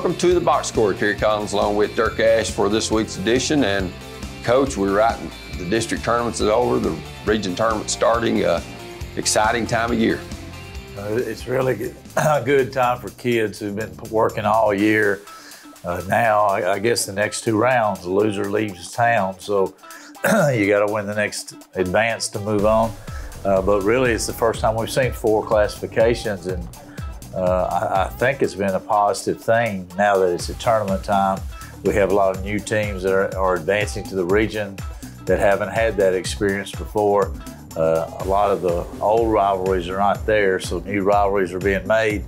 Welcome to the Box Score. Terry Collin along with Dirk Ash for this week's edition. And Coach, we're right, the district tournaments is over, the region tournament's starting. Exciting time of year. It's really a good time for kids who've been working all year. Now, I guess the next two rounds, the loser leaves town, so you got to win the next advance to move on. But really, it's the first time we've seen 4 classifications, and I think it's been a positive thing now that it's a tournament time. We have a lot of new teams that are advancing to the region that haven't had that experience before. A lot of the old rivalries are not there, so new rivalries are being made.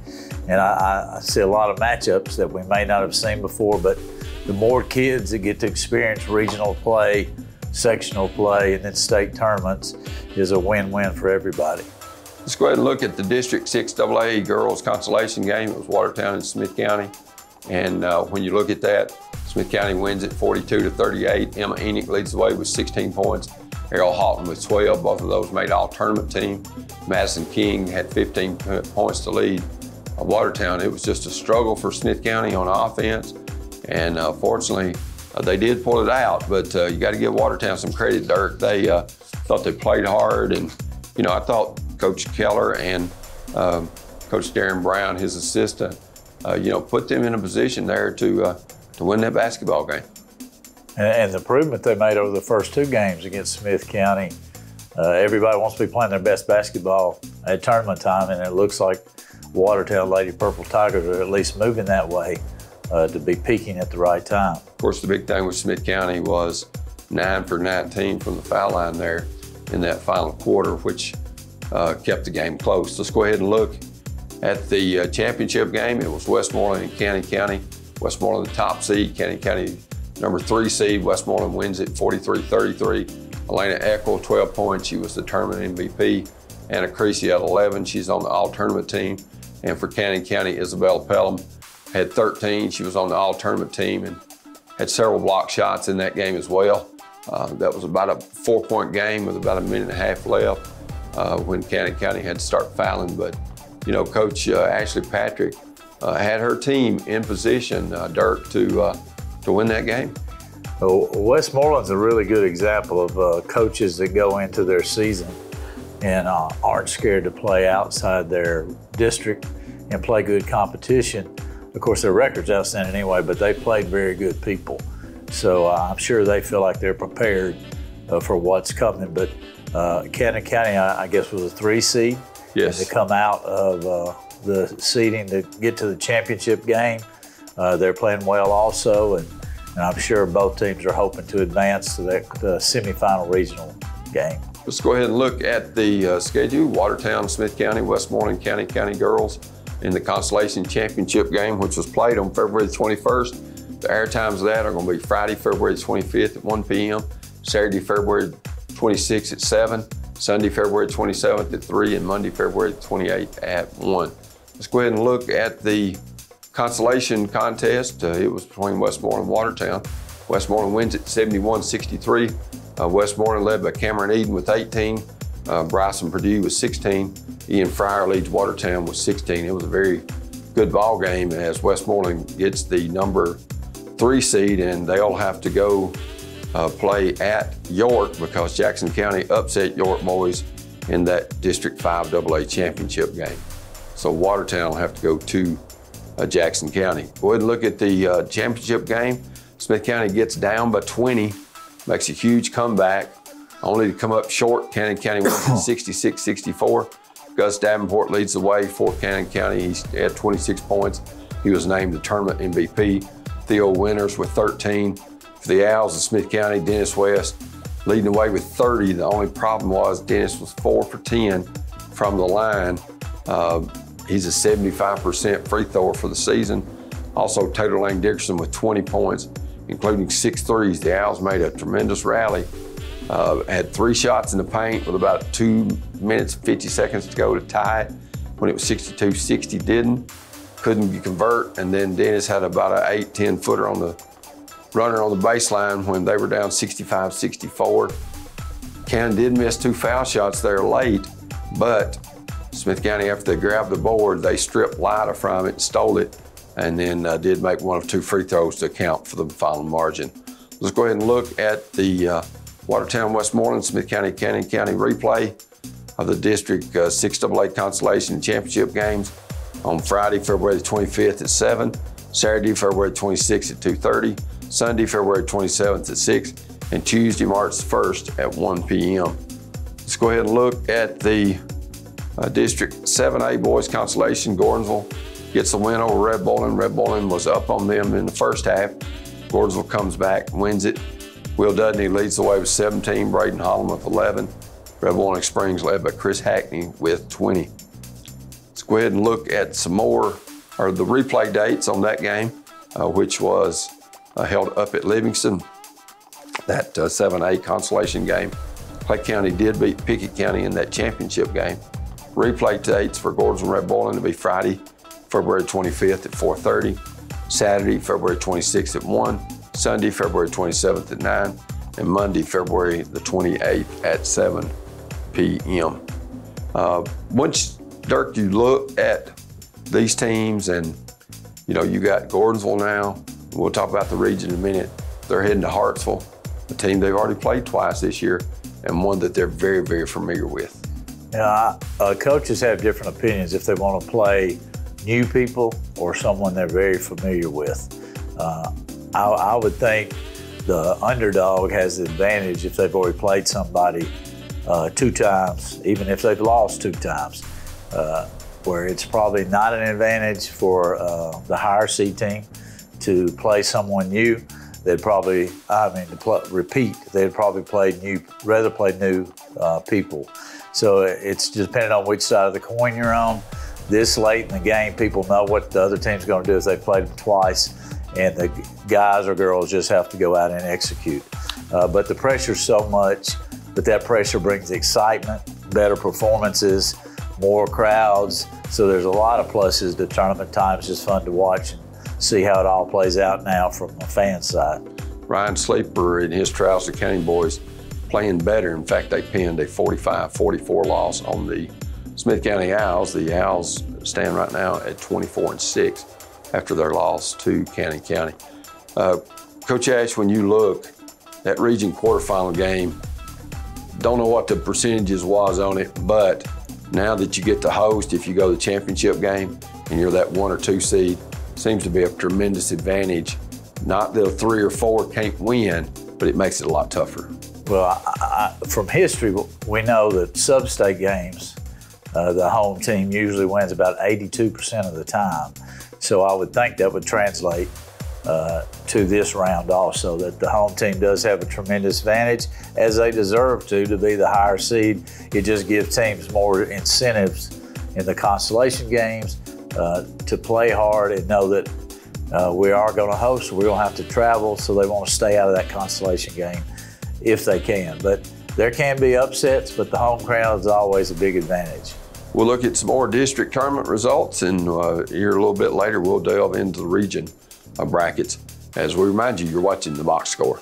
And I see a lot of matchups that we may not have seen before, but the more kids that get to experience regional play, sectional play, and then state tournaments is a win-win for everybody. Let's go ahead and look at the District 6AA girls consolation game. It was Watertown and Smith County. And when you look at that, Smith County wins it 42-38. Emma Enoch leads the way with 16 points. Errol Houghton with 12. Both of those made all-tournament team. Madison King had 15 points to lead Watertown. It was just a struggle for Smith County on offense. And fortunately, they did pull it out. But you got to give Watertown some credit, Dirk. They thought they played hard. And, you know, I thought Coach Keller and Coach Darren Brown, his assistant, you know, put them in a position there to win that basketball game. And the improvement they made over the first 2 games against Smith County, everybody wants to be playing their best basketball at tournament time, and it looks like Watertown Lady Purple Tigers are at least moving that way to be peaking at the right time. Of course, the big thing with Smith County was 9 for 19 from the foul line there in that final quarter, which kept the game close. Let's go ahead and look at the championship game. It was Westmoreland and Cannon County. Westmoreland the top seed, Cannon County number 3 seed. Westmoreland wins it 43-33. Elena Eckel, 12 points. She was the tournament MVP. Anna Creasy at 11. She's on the all-tournament team. And for Cannon County, Isabel Pelham had 13. She was on the all-tournament team and had several block shots in that game as well. That was about a 4-point game with about a minute and a half left when Cannon County had to start fouling. But, you know, Coach Ashley Patrick had her team in position, Dirk, to win that game. Well, Westmoreland's a really good example of coaches that go into their season and aren't scared to play outside their district and play good competition. Of course, their record's outstanding anyway, but they played very good people. So I'm sure they feel like they're prepared for what's coming. But Cannon County, I guess, was a 3 seed. Yes. And to come out of the seeding to get to the championship game, they're playing well also, and I'm sure both teams are hoping to advance to that semifinal regional game. Let's go ahead and look at the schedule. Watertown, Smith County, Westmoreland, County girls in the Consolation Championship game, which was played on February 21st. The air times of that are going to be Friday, February 25th at 1 p.m., Saturday, February 26th at 7, Sunday, February 27th at 3, and Monday, February 28th at 1. Let's go ahead and look at the consolation contest. It was between Westmoreland and Watertown. Westmoreland wins it 71-63. Westmoreland led by Cameron Eden with 18. Bryson Purdue with 16. Ian Fryer leads Watertown with 16. It was a very good ball game as Westmoreland gets the number 3 seed, and they'll have to go play at York because Jackson County upset York boys in that District 5 AA championship game. So Watertown will have to go to Jackson County. Go ahead and look at the championship game. Smith County gets down by 20, makes a huge comeback, only to come up short. Cannon County wins 66-64. Gus Davenport leads the way for Cannon County. He had 26 points. He was named the tournament MVP. Theo Winters with 13. For the Owls of Smith County, Dennis West leading the way with 30. The only problem was Dennis was 4 for 10 from the line. He's a 75% free thrower for the season. Also, Taylor Lane Dickerson with 20 points, including 6 threes. The Owls made a tremendous rally. Had 3 shots in the paint with about 2 minutes and 50 seconds to go to tie it. When it was 62-60, couldn't convert. And then Dennis had about an 8-10 footer on the runner on the baseline when they were down 65-64. Cannon did miss 2 foul shots there late, but Smith County, after they grabbed the board, they stripped Lida from it and stole it and then did make one of 2 free throws to account for the final margin. Let's go ahead and look at the Watertown, Westmoreland, Smith County, Canyon County replay of the District 6AA Consolation Championship games on Friday, February the 25th at 7, Saturday, February 26th at 2:30, Sunday, February 27th at 6, and Tuesday, March 1st at 1 p.m. Let's go ahead and look at the District 7A Boys Consolation. Gordonsville gets the win over Red Bowling. Red Bowling was up on them in the first half. Gordonsville comes back, wins it. Will Dudney leads the way with 17, Braden Holland with 11. Red Bowling Springs led by Chris Hackney with 20. Let's go ahead and look at some more, or the replay dates on that game, which was held up at Livingston. That 7A Consolation game. Clay County did beat Pickett County in that championship game. Replay dates for Gordonsville Red Bowling to be Friday, February 25th at 4:30, Saturday, February 26th at 1, Sunday, February 27th at 9, and Monday, February the 28th at 7 p.m. Once, Dirk, you look at these teams, and you got Gordonsville now. We'll talk about the region in a minute. They're heading to Hartsville, a team they've already played twice this year, and one that they're very, very familiar with. Yeah, coaches have different opinions if they want to play new people or someone they're very familiar with. I would think the underdog has the advantage if they've already played somebody 2 times, even if they've lost 2 times, where it's probably not an advantage for the higher seed team to play someone new. They'd probably, repeat, they'd probably rather play new people. So it's just depending on which side of the coin you're on. This late in the game, people know what the other team's going to do if they've played them twice, and the guys or girls just have to go out and execute. But the pressure's so much, but that pressure brings excitement, better performances, more crowds. So there's a lot of pluses to tournament time. It's just fun to watch and see how it all plays out now from a fan side. Ryan Sleeper and his Charleston County boys playing better. In fact, they pinned a 45-44 loss on the Smith County Owls. The Owls stand right now at 24-6 after their loss to Canyon County. Coach Ash, when you look at region quarterfinal game, don't know what the percentages was on it, but now that you get to host, if you go to the championship game and you're that 1 or 2 seed, seems to be a tremendous advantage. Not that a 3 or 4 can't win, but it makes it a lot tougher. Well, from history, we know that sub-state games, the home team usually wins about 82% of the time. So I would think that would translate to this round also, that the home team does have a tremendous advantage, as they deserve to be the higher seed. It just gives teams more incentives in the consolation games to play hard and know that we are going to host, so we're going to have to travel, so they want to stay out of that consolation game if they can. But there can be upsets, but the home crowd is always a big advantage. We'll look at some more district tournament results, and here a little bit later we'll delve into the region brackets. As we remind you, you're watching the Box Score.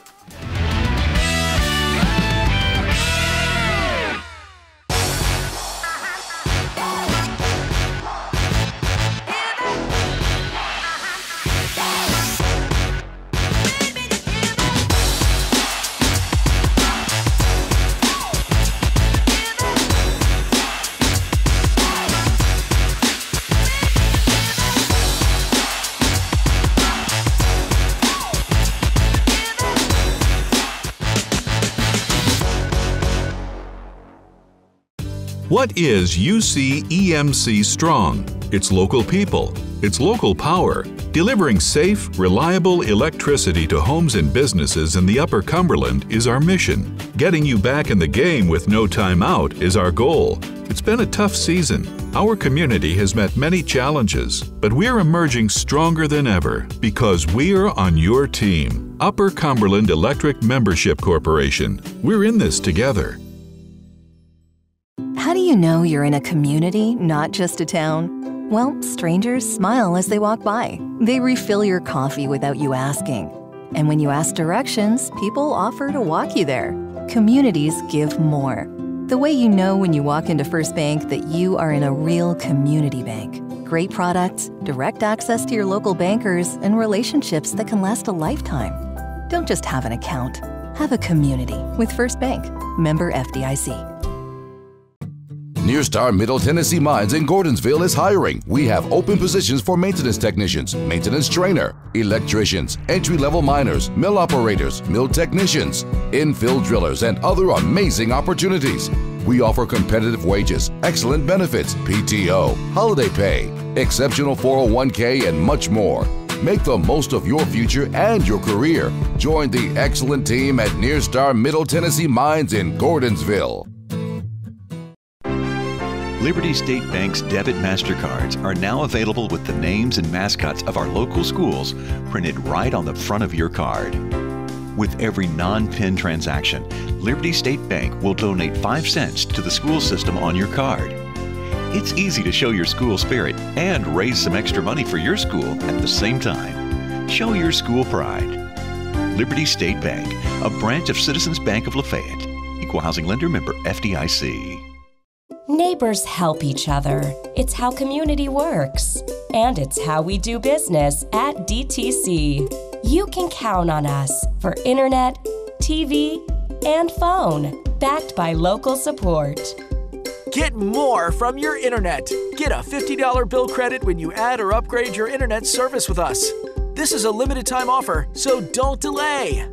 What is UC EMC Strong? It's local people. It's local power. Delivering safe, reliable electricity to homes and businesses in the Upper Cumberland is our mission. Getting you back in the game with no time out is our goal. It's been a tough season. Our community has met many challenges, but we're emerging stronger than ever because we're on your team. Upper Cumberland Electric Membership Corporation. We're in this together. How do you know you're in a community, not just a town? Well, strangers smile as they walk by. They refill your coffee without you asking. And when you ask directions, people offer to walk you there. Communities give more. The way you know when you walk into First Bank that you are in a real community bank. great products, direct access to your local bankers, and relationships that can last a lifetime. Don't just have an account. Have a community with First Bank. Member FDIC. Nearstar Middle Tennessee Mines in Gordonsville is hiring. We have open positions for maintenance technicians, maintenance trainer, electricians, entry-level miners, mill operators, mill technicians, infill drillers, and other amazing opportunities. We offer competitive wages, excellent benefits, PTO, holiday pay, exceptional 401k, and much more. Make the most of your future and your career. Join the excellent team at Nearstar Middle Tennessee Mines in Gordonsville. Liberty State Bank's debit MasterCards are now available with the names and mascots of our local schools printed right on the front of your card. With every non-PIN transaction, Liberty State Bank will donate 5 cents to the school system on your card. It's easy to show your school spirit and raise some extra money for your school at the same time. Show your school pride. Liberty State Bank, a branch of Citizens Bank of Lafayette. Equal housing lender, member FDIC. Neighbors help each other. It's how community works. And it's how we do business at DTC. You can count on us for internet, TV, and phone, backed by local support. Get more from your internet. Get a $50 bill credit when you add or upgrade your internet service with us. This is a limited time offer, so don't delay.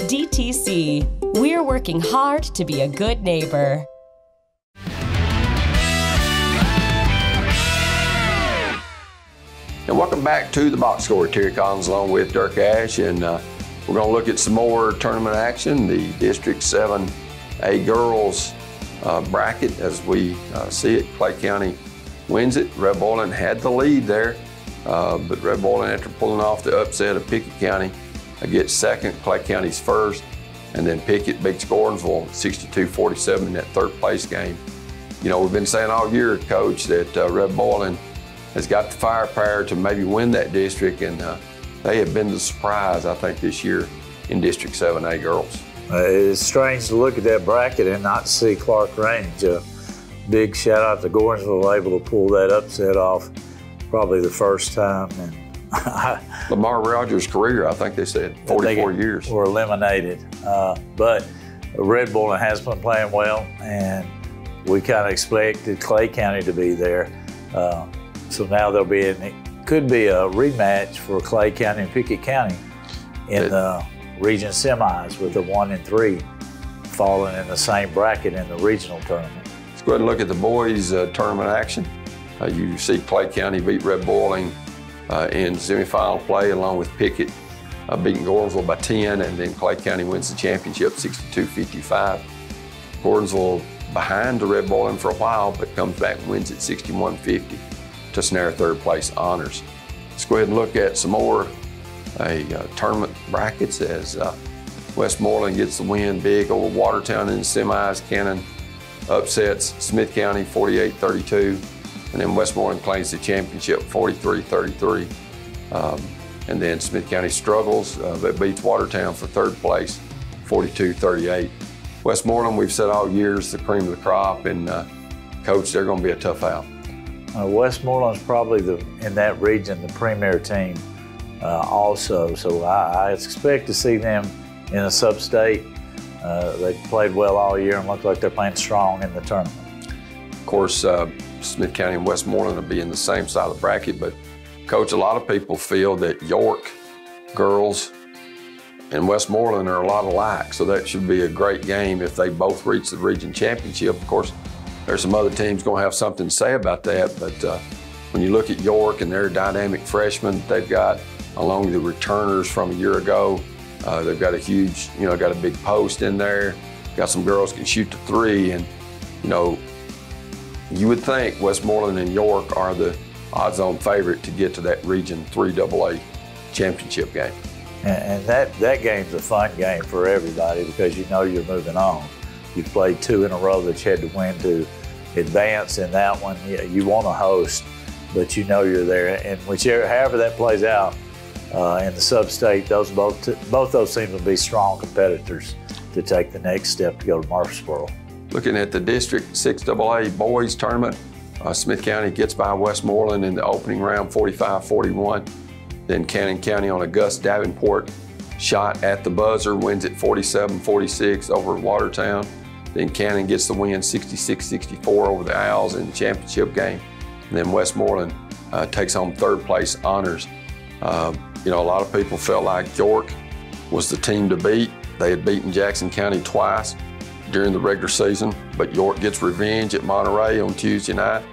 DTC. We're working hard to be a good neighbor. And welcome back to the Box Score. Terry Collins along with Dirk Ash, and we're going to look at some more tournament action. The District 7A girls bracket as we see it. Clay County wins it. Red Boiling had the lead there, but Red Boiling, after pulling off the upset of Pickett County, gets second. Clay County's first, and then Pickett beats Gordonsville 62-47 in that third place game. You know, we've been saying all year, Coach, that Red Boiling has got the firepower to maybe win that district, and they have been the surprise, I think, this year in District 7A girls. It's strange to look at that bracket and not see Clark Range. Big shout out to Gordonsville, able to pull that upset off probably the first time. And Lamar Rogers' career, I think they said 44 years. Were eliminated. But Red Boiling has been playing well, and we kind of expected Clay County to be there. So now there'll be could be a rematch for Clay County and Pickett County in the region semis, with the 1 and 3 falling in the same bracket in the regional tournament. Let's go ahead and look at the boys' tournament action. You see Clay County beat Red Boiling in semifinal play, along with Pickett beating Gordonsville by 10, and then Clay County wins the championship 62-55. Gordonsville behind the Red Boiling for a while, but comes back and wins at 61-50 to snare third place honors. Let's go ahead and look at some more tournament brackets as Westmoreland gets the win big over Watertown in the semis. Cannon upsets Smith County 48-32, and then Westmoreland claims the championship 43-33. And then Smith County struggles, but beats Watertown for third place 42-38. Westmoreland, we've said all year, is the cream of the crop, and Coach, they're going to be a tough out. Westmoreland's probably in that region the premier team also, so I expect to see them in a sub-state. They've played well all year and look like they're playing strong in the tournament. Of course, Smith County and Westmoreland will be in the same side of the bracket, but Coach, a lot of people feel that York girls and Westmoreland are a lot alike, so that should be a great game if they both reach the region championship. Of course, there's some other teams going to have something to say about that, but when you look at York and their dynamic freshmen they've got, along with the returners from a year ago, they've got a huge, got a big post in there, got some girls can shoot the three, and you would think Westmoreland and York are the odds-on favorite to get to that Region 3 AA championship game. And that game's a fun game for everybody because you're moving on. You've played 2 in a row that you had to win to advance in that one. You want to host, but you're there. And however that plays out in the sub-state, both those teams will be strong competitors to take the next step to go to Murfreesboro. Looking at the District 6AA boys tournament, Smith County gets by Westmoreland in the opening round 45-41. Then Cannon County on a Gus Davenport shot at the buzzer wins it 47-46 over Watertown. Then Cannon gets the win 66-64 over the Owls in the championship game. And then Westmoreland takes home third place honors. You know, a lot of people felt like York was the team to beat. They had beaten Jackson County twice during the regular season, but York gets revenge at Monterey on Tuesday night.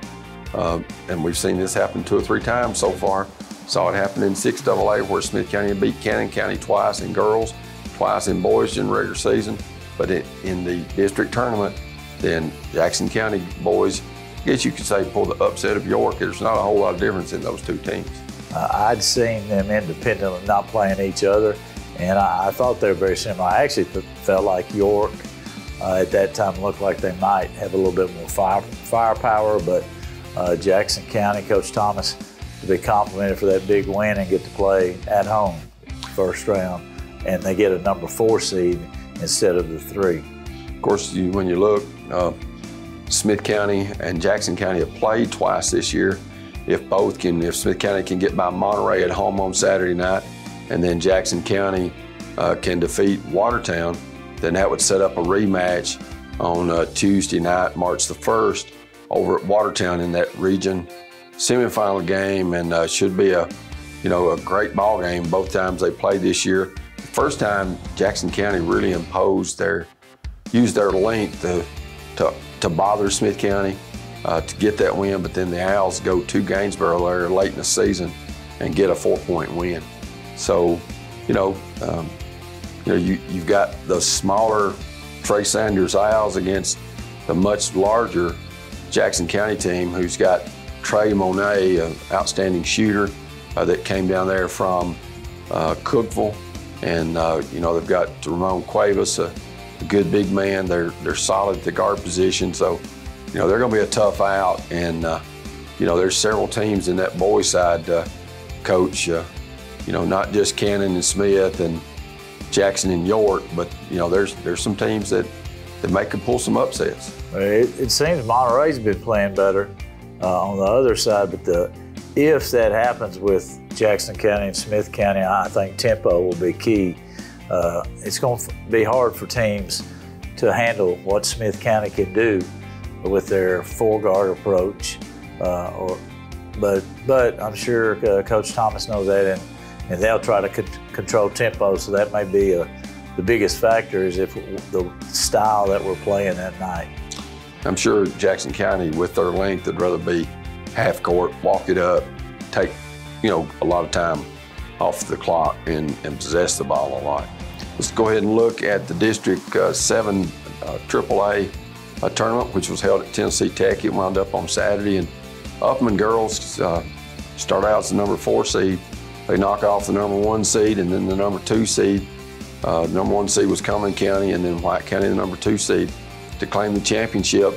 And we've seen this happen 2 or 3 times so far. Saw it happen in 6AA where Smith County beat Cannon County twice in girls, twice in boys during the regular season. But in the district tournament, then Jackson County boys, I guess you could say, pulled the upset of York. There's not a whole lot of difference in those 2 teams. I'd seen them independently not playing each other, and I thought they were very similar. I actually felt like York at that time looked like they might have a little bit more firepower, but Jackson County, Coach Thomas, to be complimented for that big win and get to play at home first round, and they get a number 4 seed instead of the 3. Of course, when you look, Smith County and Jackson County have played twice this year. If Smith County can get by Monterey at home on Saturday night, and then Jackson County can defeat Watertown, then that would set up a rematch on Tuesday night, March the 1st, over at Watertown in that region semifinal game, and should be a great ball game both times they played this year. The first time Jackson County really used their length to bother Smith County to get that win, but then the Owls go to Gainesboro there late in the season and get a 4-point win. So, you've got the smaller Trey Sanders Owls against the much larger Jackson County team, who's got Trey Monet, an outstanding shooter that came down there from Cookeville, and they've got Ramon Cuevas, a good big man. They're solid at the guard position, so they're going to be a tough out. And there's several teams in that boys side, Coach. Not just Cannon and Smith and Jackson and York, but there's some teams that may could pull some upsets. It seems Monterey's been playing better on the other side, but if that happens with Jackson County and Smith County, I think tempo will be key. It's going to be hard for teams to handle what Smith County can do with their 4-guard approach. But I'm sure Coach Thomas knows that, and they'll try to control tempo. So that may be the biggest factor, is if the style that we're playing that night. I'm sure Jackson County, with their length, would rather be half court, walk it up, take a lot of time off the clock and possess the ball a lot. Let's go ahead and look at the District 7 AAA tournament, which was held at Tennessee Tech. It wound up on Saturday, and Upman girls start out as the number 4 seed. They knock off the number 1 seed and then the number 2 seed. Number 1 seed was Cumberland County, and then White County, the number 2 seed, to claim the championship.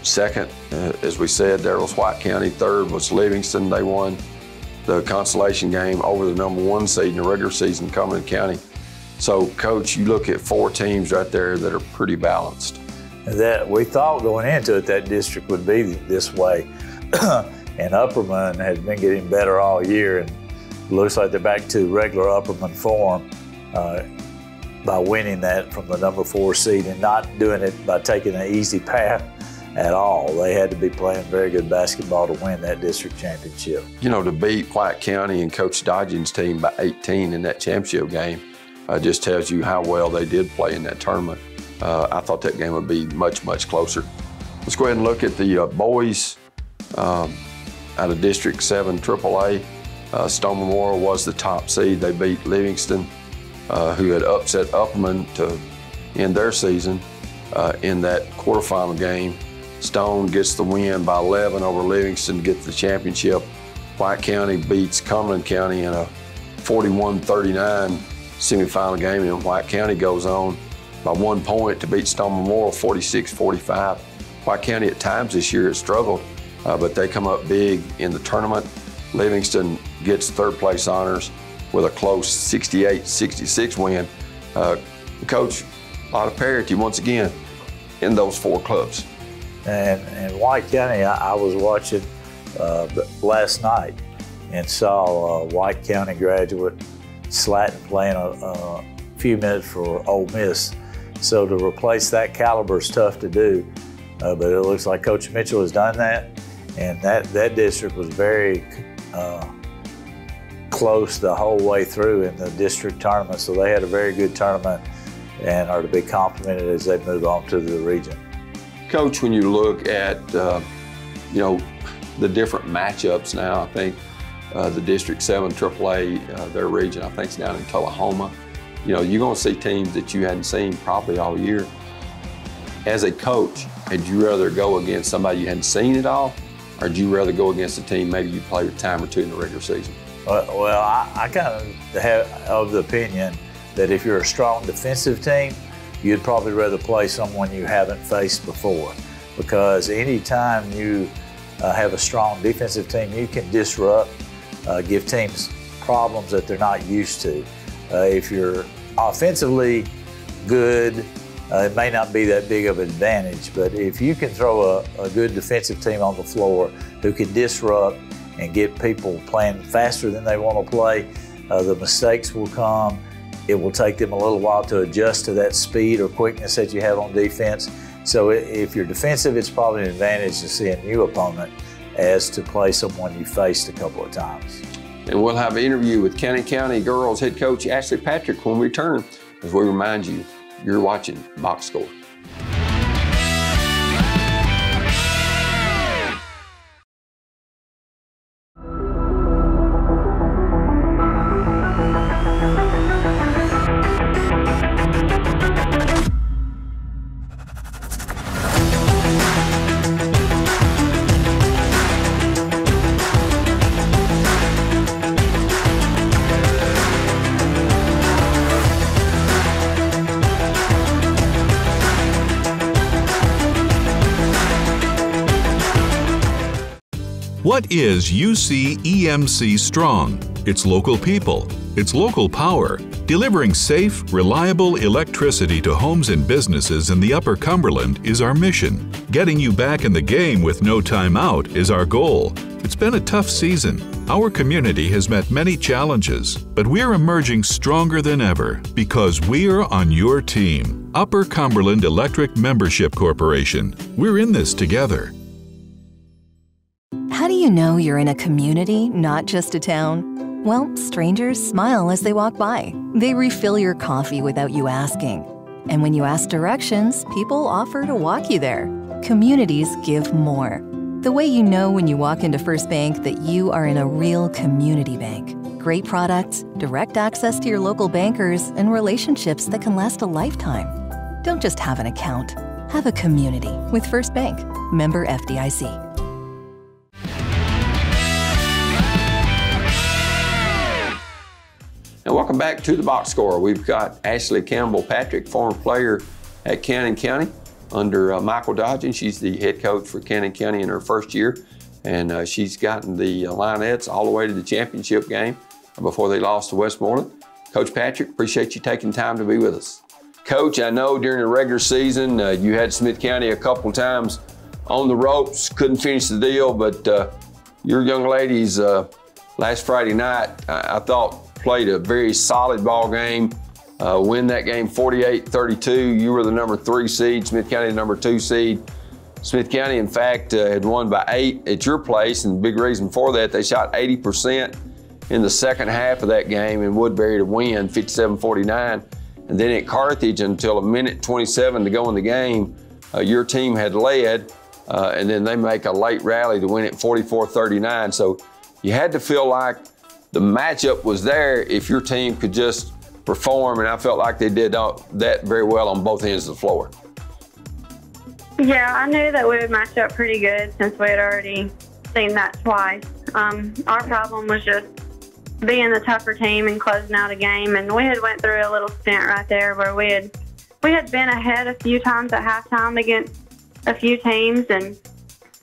Second, as we said, there was White County. Third was Livingston. They won the consolation game over the number 1 seed in the regular season, Cumberland County. So, Coach, you look at 4 teams right there that are pretty balanced. That we thought going into it that district would be this way. And Upperman has been getting better all year, and looks like they're back to regular Upperman form by winning that from the number 4 seed and not doing it by taking an easy path at all. They had to be playing very good basketball to win that district championship. To beat White County and Coach Dodgen's team by 18 in that championship game just tells you how well they did play in that tournament. I thought that game would be much, much closer. Let's go ahead and look at the boys out of District 7 AAA. Stone Memorial was the top seed. They beat Livingston, who had upset Upperman to end their season in that quarterfinal game. Stone gets the win by 11 over Livingston to get the championship. White County beats Cumberland County in a 41-39 semifinal game, and White County goes on by 1 point to beat Stone Memorial 46-45. White County at times this year has struggled, but they come up big in the tournament. Livingston gets 3rd place honors with a close 68-66 win. Coach, a lot of parity once again in those 4 clubs. And White County, I was watching last night and saw White County graduate Slatton playing a few minutes for Ole Miss. So to replace that caliber is tough to do, but it looks like Coach Mitchell has done that, and that district was very close the whole way through in the district tournament. So they had a very good tournament and are to be complimented as they move on to the region. Coach, when you look at you know, the different matchups now, I think the District 7 AAA, their region, I think is down in Tullahoma. You know, you're going to see teams that you hadn't seen probably all year. As a coach, would you rather go against somebody you hadn't seen at all, or would you rather go against a team maybe you played a time or two in the regular season? Well, I kind of have of the opinion that if you're a strong defensive team, you'd probably rather play someone you haven't faced before, because anytime you have a strong defensive team, you can disrupt, give teams problems that they're not used to. If you're offensively good, it may not be that big of an advantage, but if you can throw a good defensive team on the floor who can disrupt and get people playing faster than they want to play, the mistakes will come. It will take them a little while to adjust to that speed or quickness that you have on defense. So if you're defensive, it's probably an advantage to see a new opponent as to play someone you faced a couple of times. And we'll have an interview with County girls head coach Ashley Patrick when we return, as we remind you, you're watching Box Score. What is UC EMC Strong? It's local people. It's local power. Delivering safe, reliable electricity to homes and businesses in the Upper Cumberland is our mission. Getting you back in the game with no time out is our goal. It's been a tough season. Our community has met many challenges, but we're emerging stronger than ever because we're on your team. Upper Cumberland Electric Membership Corporation. We're in this together. How do you know you're in a community, not just a town? Well, strangers smile as they walk by. They refill your coffee without you asking. And when you ask directions, people offer to walk you there. Communities give more. The way you know when you walk into First Bank that you are in a real community bank. Great products, direct access to your local bankers, and relationships that can last a lifetime. Don't just have an account. Have a community with First Bank. Member FDIC. And welcome back to the Box Score. We've got Ashley Campbell Patrick, former player at Cannon County under Michael Dodgen. She's the head coach for Cannon County in her first year, and she's gotten the Lionettes all the way to the championship game before they lost to Westmoreland. Coach Patrick, appreciate you taking time to be with us. Coach, I know during the regular season you had Smith County a couple times on the ropes, couldn't finish the deal, but your young ladies last Friday night, I thought, played a very solid ball game, win that game 48-32. You were the number 3 seed, Smith County the number 2 seed. Smith County, in fact, had won by 8 at your place, and the big reason for that, they shot 80% in the second half of that game in Woodbury to win 57-49. And then at Carthage, until 1:27 to go in the game, your team had led, and then they make a late rally to win it 44-39. So you had to feel like the matchup was there if your team could just perform, and I felt like they did that very well on both ends of the floor. Yeah, I knew that we would match up pretty good since we had already seen that twice. Our problem was just being the tougher team and closing out a game, and we had went through a little stint right there where we had been ahead a few times at halftime against a few teams, and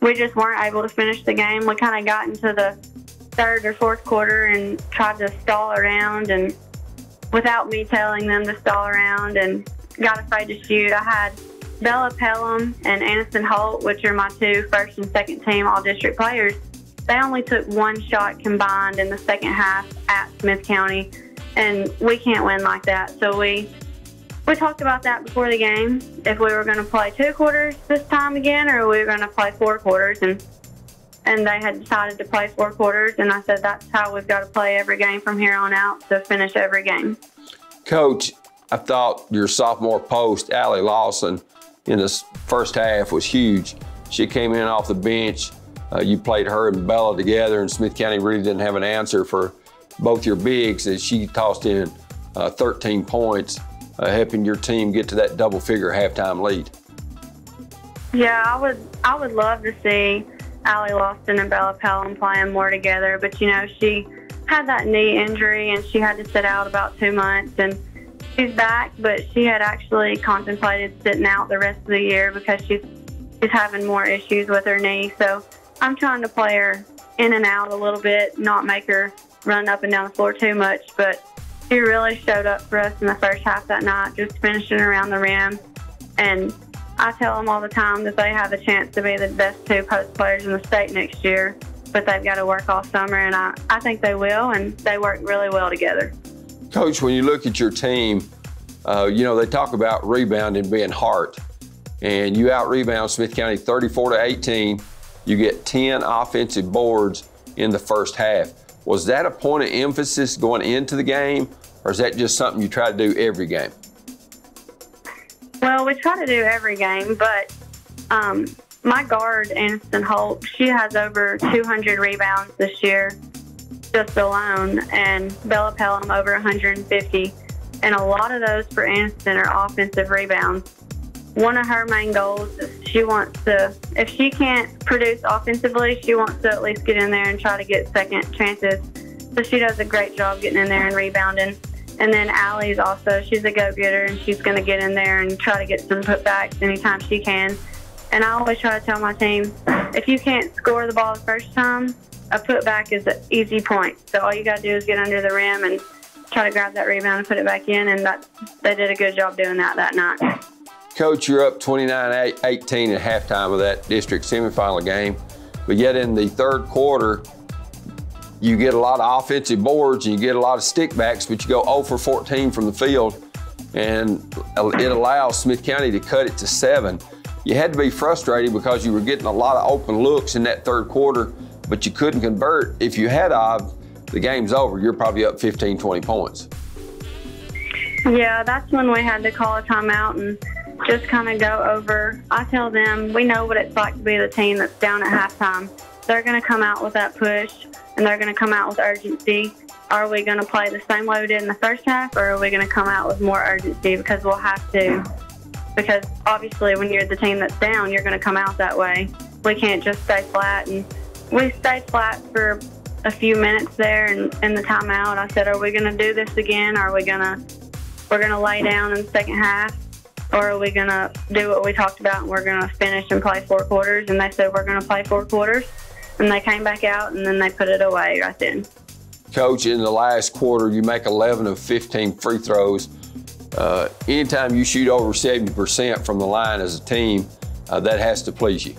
we just weren't able to finish the game. We kind of got into the third or fourth quarter and tried to stall around, and without me telling them to stall around, and got afraid to shoot. I had Bella Pelham and Aniston Holt, which are my two first and second team all-district players, they only took one shot combined in the second half at Smith County, and we can't win like that. So we talked about that before the game, if we were going to play 2 quarters this time again or we were going to play 4 quarters, and they had decided to play 4 quarters, and I said that's how we've got to play every game from here on out to finish every game. Coach, I thought your sophomore post, Allie Lawson, in the first half was huge. She came in off the bench. You played her and Bella together, and Smith County really didn't have an answer for both your bigs, as she tossed in 13 points, helping your team get to that double-figure halftime lead. Yeah, I would love to see Allie Lawson and Bella Pelham playing more together, but you know, she had that knee injury and she had to sit out about 2 months, and she's back, but she had actually contemplated sitting out the rest of the year because she's having more issues with her knee. So I'm trying to play her in and out a little bit, not make her run up and down the floor too much, but she really showed up for us in the first half that night, just finishing around the rim. And I tell them all the time that they have a chance to be the best 2 post players in the state next year, but they've got to work all summer, and I think they will, and they work really well together. Coach, when you look at your team, you know, they talk about rebounding being heart, and you out-rebound Smith County 34-18. You get 10 offensive boards in the first half. Was that a point of emphasis going into the game, or is that just something you try to do every game? Well, we try to do every game, but my guard, Aniston Holt, she has over 200 rebounds this year just alone, and Bella Pelham over 150. And a lot of those for Aniston are offensive rebounds. One of her main goals is she wants to, if she can't produce offensively, she wants to at least get in there and try to get second chances. So she does a great job getting in there and rebounding. And then Allie's also, she's a go-getter, and she's going to get in there and try to get some putbacks anytime she can. And I always try to tell my team, if you can't score the ball the first time, a putback is an easy point. So all you got to do is get under the rim and try to grab that rebound and put it back in, and they did a good job doing that night. Coach, you're up 29-18 at halftime of that district semifinal game, but yet in the third quarter, you get a lot of offensive boards and you get a lot of stickbacks, but you go 0 for 14 from the field, and it allows Smith County to cut it to 7. You had to be frustrated because you were getting a lot of open looks in that third quarter, but you couldn't convert. If you had the game's over. You're probably up 15, 20 points. Yeah, that's when we had to call a timeout and just kind of go over. I tell them we know what it's like to be the team that's down at halftime. They're going to come out with that push, and they're going to come out with urgency. Are we going to play the same way we did in the first half, or are we going to come out with more urgency? Because we'll have to. Because obviously when you're the team that's down, you're going to come out that way. We can't just stay flat. And we stayed flat for a few minutes there in the timeout. I said, are we going to do this again? Are we going to lay down in the second half? Or are we going to do what we talked about and we're going to finish and play 4 quarters? And they said, we're going to play 4 quarters. And they came back out, and then they put it away right then. Coach, in the last quarter, you make 11 of 15 free throws. Anytime you shoot over 70% from the line as a team, that has to please you.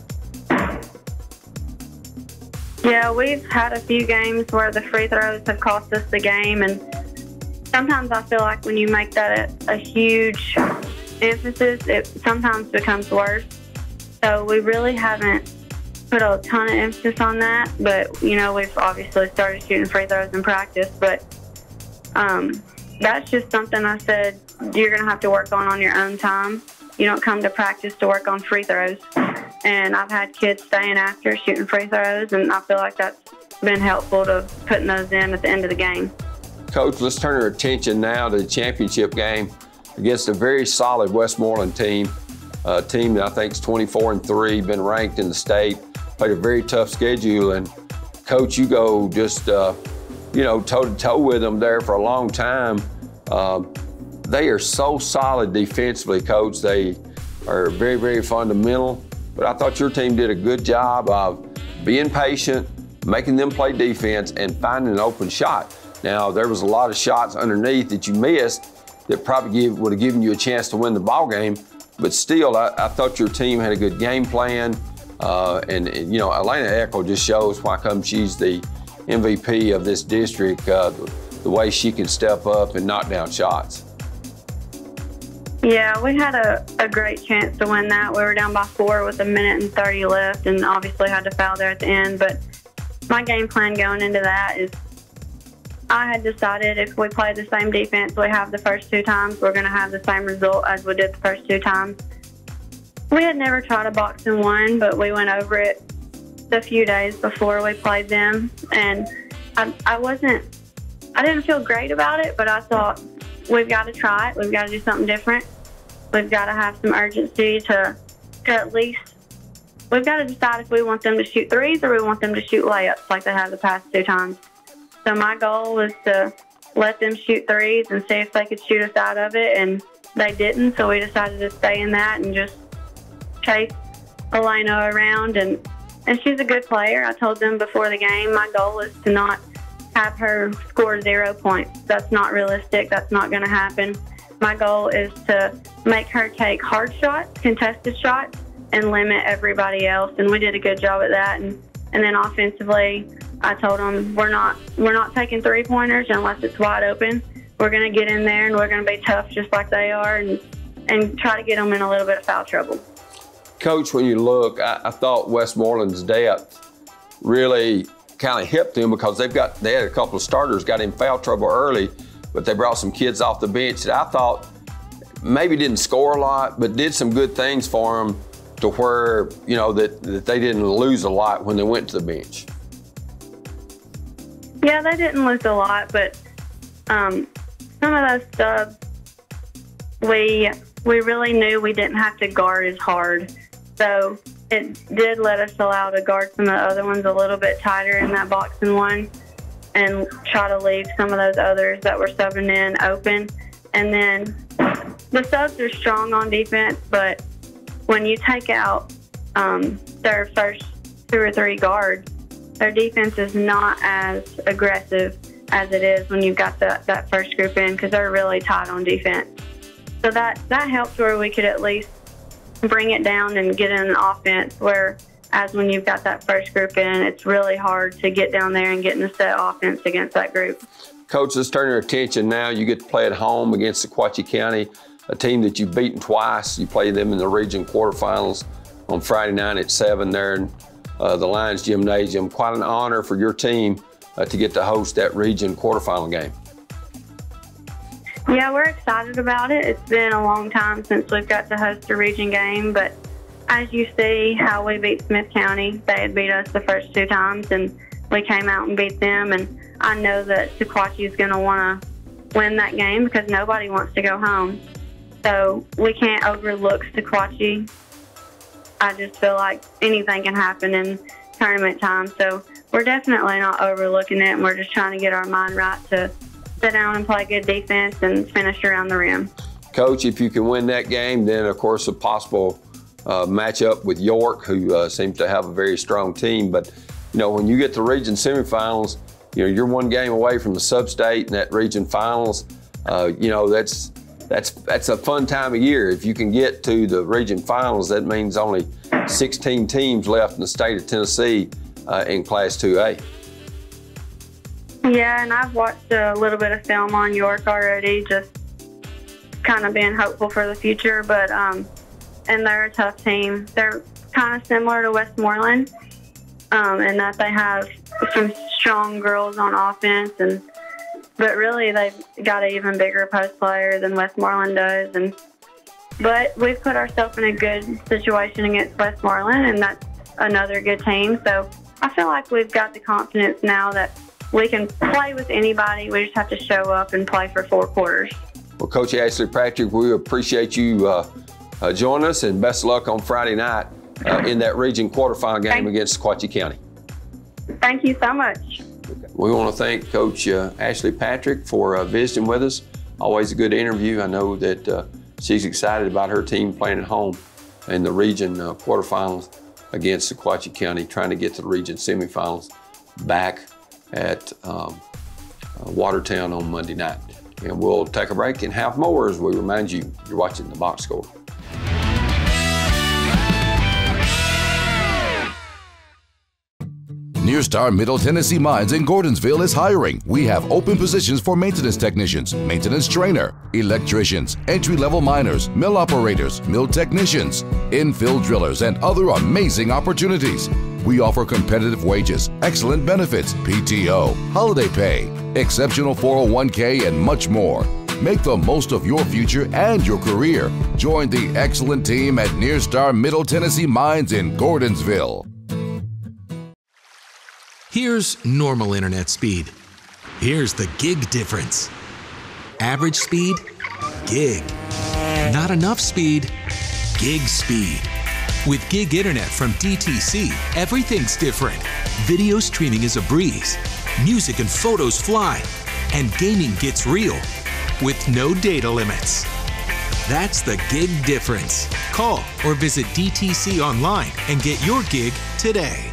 Yeah, we've had a few games where the free throws have cost us the game, and sometimes I feel like when you make that a huge emphasis, it sometimes becomes worse. So we really haven't put a ton of emphasis on that, but you know, we've obviously started shooting free throws in practice, but that's just something I said you're going to have to work on your own time. You don't come to practice to work on free throws. And I've had kids staying after shooting free throws, and I feel like that's been helpful to putting those in at the end of the game. Coach, let's turn our attention now to the championship game against a very solid Westmoreland team, a team that I think is 24-3, been ranked in the state, played a very tough schedule. And Coach, you go just, toe-to-toe with them there for a long time. They are so solid defensively, Coach. They are very, very fundamental. But I thought your team did a good job of being patient, making them play defense, and finding an open shot. Now, there was a lot of shots underneath that you missed that probably would have given you a chance to win the ball game. but still, I thought your team had a good game plan. And you know, Elena Eckel just shows why come she's the MVP of this district, the way she can step up and knock down shots. Yeah, we had a great chance to win that. We were down by 4 with 1:30 left, and obviously had to foul there at the end. But my game plan going into that is I had decided if we play the same defense we have the first 2 times, we're going to have the same result as we did the first 2 times. We had never tried a box and one, but we went over it a few days before we played them, and I didn't feel great about it, but I thought we've got to try it. We've got to do something different. We've got to have some urgency to at least, we've got to decide if we want them to shoot threes or we want them to shoot layups like they have the past 2 times. So my goal was to let them shoot threes and see if they could shoot us out of it, and they didn't, so we decided to stay in that and just chase Elena around, and she's a good player. I told them before the game my goal is to not have her score 0 points. That's not realistic. That's not going to happen. My goal is to make her take hard shots, contested shots, and limit everybody else, and we did a good job at that. And then offensively, I told them we're not taking 3-pointers unless it's wide open. We're going to get in there and we're going to be tough just like they are, and try to get them in a little bit of foul trouble. Coach, when you look, I thought Westmoreland's depth really kind of helped them because they had a couple of starters got in foul trouble early, but they brought some kids off the bench that I thought maybe didn't score a lot, but did some good things for them to where, you know, that they didn't lose a lot when they went to the bench. Yeah, they didn't lose a lot, but some of those subs, we really knew we didn't have to guard as hard. So it did let us allow to guard some of the other ones a little bit tighter in that box and one and try to leave some of those others that were subbing in open. And then the subs are strong on defense, but when you take out their first 2 or 3 guards, their defense is not as aggressive as it is when you've got that first group in, because they're really tight on defense. So that helps where we could at least bring it down and get in an offense, whereas when you've got that first group in, it's really hard to get down there and get in a set offense against that group. Coach, let's turn your attention now. You get to play at home against Sequatchie County, a team that you've beaten twice. You play them in the region quarterfinals on Friday night at 7 there in the Lions Gymnasium. Quite an honor for your team to get to host that region quarterfinal game. Yeah, we're excited about it. It's been a long time since we've got to host a region game, but as you see how we beat Smith County, they had beat us the first 2 times, and we came out and beat them, and I know that Sequatchie is going to want to win that game because nobody wants to go home. So we can't overlook Sequatchie. I just feel like anything can happen in tournament time, so we're definitely not overlooking it, and we're just trying to get our mind right to sit down and play good defense and finish around the rim. Coach, if you can win that game, then of course a possible matchup with York, who seems to have a very strong team. But you know, when you get to region semifinals, you know, you're 1 game away from the sub-state and that region finals. You know, that's a fun time of year. If you can get to the region finals, that means only 16 teams left in the state of Tennessee in Class 2A. Yeah, and I've watched a little bit of film on York already, just kind of being hopeful for the future. But and they're a tough team. They're kind of similar to Westmoreland in that they have some strong girls on offense, but really they've got an even bigger post player than Westmoreland does. But we've put ourselves in a good situation against Westmoreland, and that's another good team. So I feel like we've got the confidence now that we can play with anybody. We just have to show up and play for 4 quarters. Well, Coach Ashley Patrick, we appreciate you joining us, and best of luck on Friday night in that region quarterfinal game against Sequatchie County. Thank you so much. We want to thank Coach Ashley Patrick for visiting with us. Always a good interview. I know that she's excited about her team playing at home in the region quarterfinals against Sequatchie County, trying to get to the region semifinals back at Watertown on Monday night. And we'll take a break and have more as we remind you you're watching The Box Score. Near Star Middle Tennessee Mines in Gordonsville is hiring. We have open positions for maintenance technicians, maintenance trainer, electricians, entry-level miners, mill operators, mill technicians, infill drillers, and other amazing opportunities. We offer competitive wages, excellent benefits, PTO, holiday pay, exceptional 401k, and much more. Make the most of your future and your career. Join the excellent team at Near Star Middle Tennessee Mines in Gordonsville. Here's normal internet speed. Here's the gig difference. Average speed, gig. Not enough speed, gig speed. With gig internet from DTC, everything's different. Video streaming is a breeze. Music and photos fly. And gaming gets real with no data limits. That's the gig difference. Call or visit DTC online and get your gig today.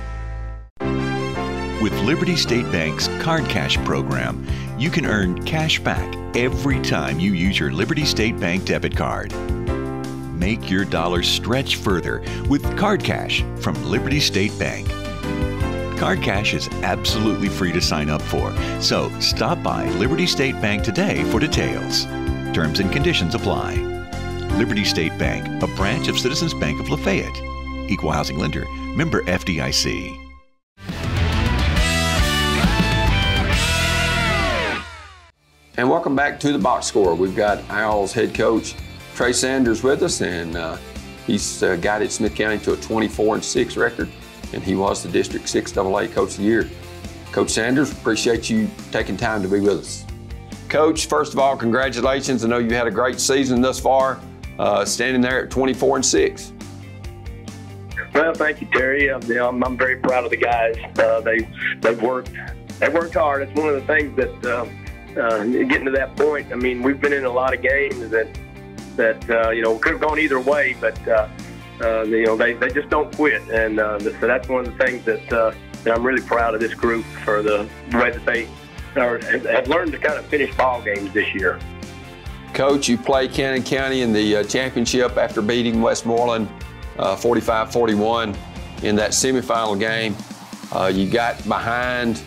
With Liberty State Bank's Card Cash program, you can earn cash back every time you use your Liberty State Bank debit card. Make your dollars stretch further with Card Cash from Liberty State Bank. Card Cash is absolutely free to sign up for, so stop by Liberty State Bank today for details. Terms and conditions apply. Liberty State Bank, a branch of Citizens Bank of Lafayette. Equal housing lender, member FDIC. And welcome back to the Box Score. We've got Owls head coach Trey Sanders with us, and he's guided Smith County to a 24-6 record, and he was the District 6AA Coach of the Year. Coach Sanders, appreciate you taking time to be with us. Coach, first of all, congratulations. I know you had a great season thus far, standing there at 24-6. Well, thank you, Terry. I'm very proud of the guys. They've worked hard. It's one of the things that. Getting to that point, I mean, we've been in a lot of games that could have gone either way, but they just don't quit, and so that's one of the things that I'm really proud of this group for the way that they have learned to kind of finish ball games this year. Coach, you played Cannon County in the championship after beating Westmoreland 45-41 in that semifinal game. You got behind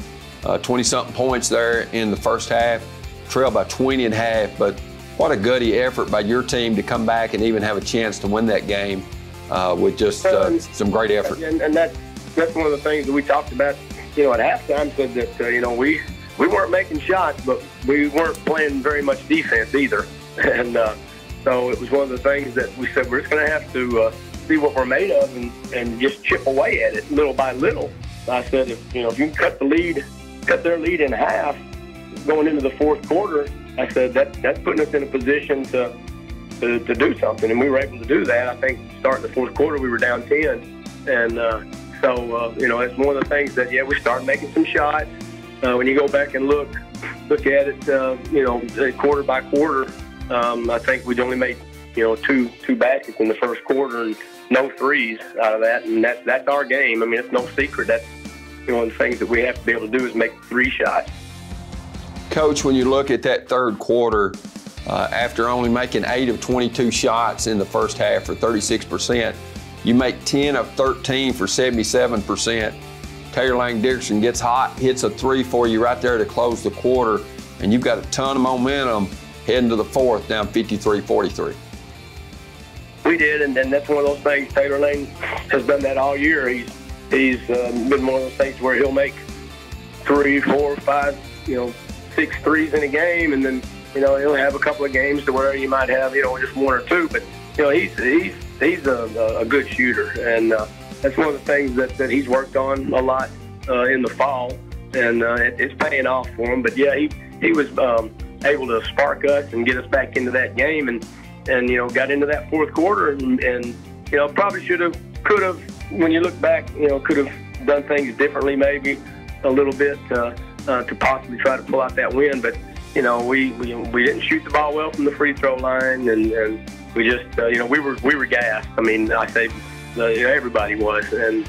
20-something points there in the first half, trailed by 20 at half, but what a gutty effort by your team to come back and even have a chance to win that game with just some great effort. And that's one of the things that we talked about, at halftime, said that, we weren't making shots, but we weren't playing very much defense either. And so it was one of the things that we said we're just going to have to see what we're made of and just chip away at it little by little. I said, if you can cut their lead in half going into the fourth quarter, I said that's putting us in a position to do something, and we were able to do that. I think starting the fourth quarter we were down 10, and so it's one of the things that we started making some shots. When you go back and look at it, quarter by quarter, I think we'd only made two baskets in the first quarter and no threes out of that, and that's our game. I mean, it's no secret. That's one of the things that we have to be able to do is make 3 shots. Coach, when you look at that third quarter, after only making 8 of 22 shots in the first half for 36%, you make 10 of 13 for 77%. Taylor Lang Dickerson gets hot, hits a 3 for you right there to close the quarter, and you've got a ton of momentum heading to the fourth, down 53-43. We did, and that's one of those things. Taylor Lang has done that all year. He's been one of those things where he'll make 3, 4, 5, 6 threes in a game, and then he'll have a couple of games to where he might have just 1 or 2. But he's a good shooter, and that's one of the things that he's worked on a lot in the fall, and it's paying off for him. But he was able to spark us and get us back into that game, and got into that fourth quarter, and probably could have. When you look back, could have done things differently, maybe a little bit to possibly try to pull out that win. But we didn't shoot the ball well from the free throw line, and we just we were gassed. I mean, I say everybody was, and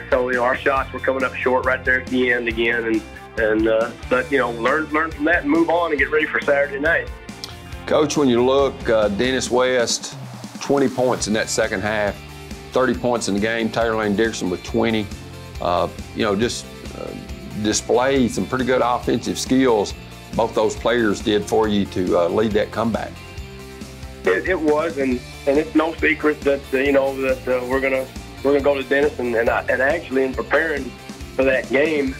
so our shots were coming up short right there at the end again, but learn from that and move on and get ready for Saturday night. Coach, when you look, Dennis West, 20 points in that second half. 30 points in the game. Taylor Lang Dickerson with 20. just display some pretty good offensive skills both those players did for you to lead that comeback. It was, and it's no secret that that we're gonna go to Dennis, and actually in preparing for that game,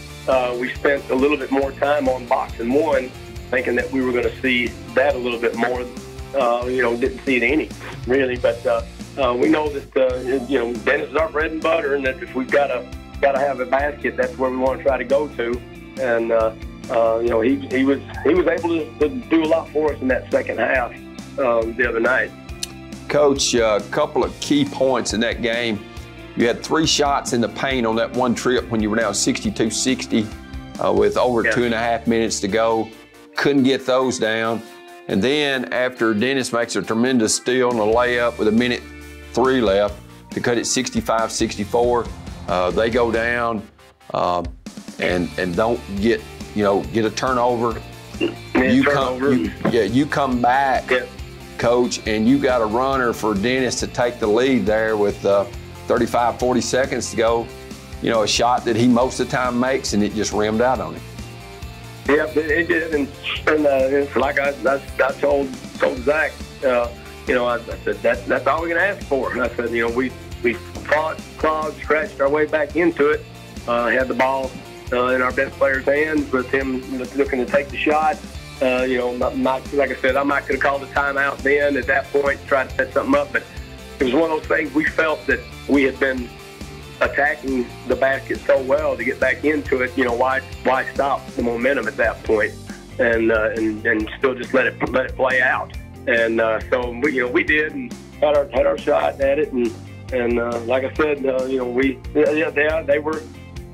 we spent a little bit more time on boxing one, thinking that we were going to see that a little bit more. Didn't see it any really, but we know that Dennis is our bread and butter, and that if we've got to have a basket, that's where we want to try to go to. And he was able to do a lot for us in that second half the other night. Coach, a couple of key points in that game. You had 3 shots in the paint on that one trip when you were down 62-60 with over 2.5 minutes to go. Couldn't get those down. And then after Dennis makes a tremendous steal and a layup with 1:03 left to cut it 65-64, they go down and don't get a turnover. You come back, Coach, and you got a runner for Dennis to take the lead there with 35, 40 seconds to go. A shot that he most of the time makes, and it just rimmed out on him. Yeah, it did, and like I told Zach, I said that's all we can ask for. And I said, we fought, clawed, scratched our way back into it. Had the ball in our best player's hands with him looking to take the shot. Like I said, I might could have called a timeout then at that point, tried to set something up, but it was one of those things we felt that we had been attacking the basket so well to get back into it. Why stop the momentum at that point and still just let it play out? And so we did and had our shot at it, and like I said,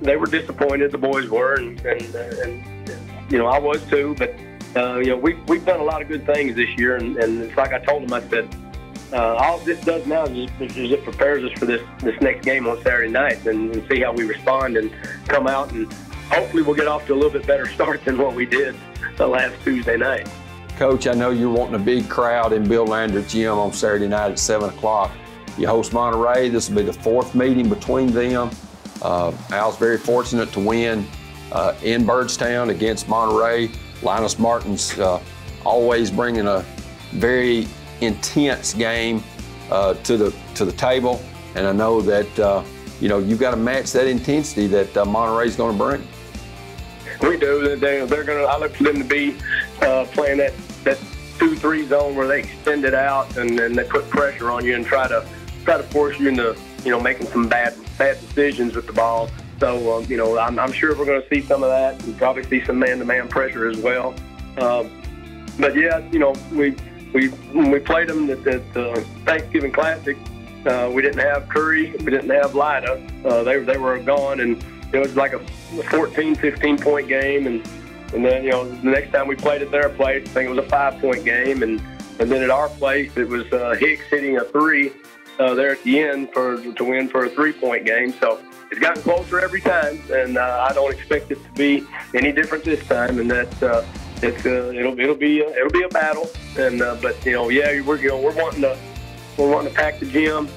they were disappointed. The boys were, and I was too. But we've done a lot of good things this year, and it's like I told them. I said, all this does now is it prepares us for this next game on Saturday night, and see how we respond and come out, and hopefully we'll get off to a little bit better start than what we did the last Tuesday night. Coach, I know you're wanting a big crowd in Bill Lander Gym on Saturday night at 7 o'clock. You host Monterey. This will be the 4th meeting between them. Al's very fortunate to win in Byrdstown against Monterey. Linus Martin's always bringing a very intense game to the table, and I know that you've got to match that intensity that Monterey's going to bring. We do. They're going to. I look for them to be playing that 2-3 zone where they extend it out and they put pressure on you and try to force you into making some bad decisions with the ball. So I'm sure we're going to see some of that and probably see some man-to-man pressure as well. But yeah, when we played them at the Thanksgiving Classic, we didn't have Curry, we didn't have Lida. They were gone, and it was like a 14, 15-point game. And then the next time we played at their place, I think it was a 5-point game. And then at our place, it was Hicks hitting a 3 there at the end to win for a 3-point game. So it's gotten closer every time, and I don't expect it to be any different this time. And that it'll be a battle. And we're wanting to pack the gym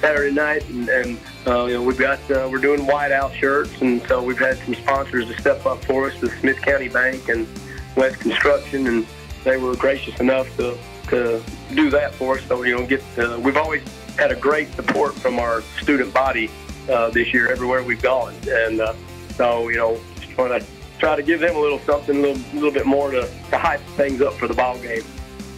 Saturday night, and we're doing whiteout shirts, and so we've had some sponsors to step up for us with Smith County Bank and West Construction, and they were gracious enough to do that for us. So we've always had a great support from our student body this year everywhere we've gone, and so just want to try to give them a little something, a little bit more to hype things up for the ball game.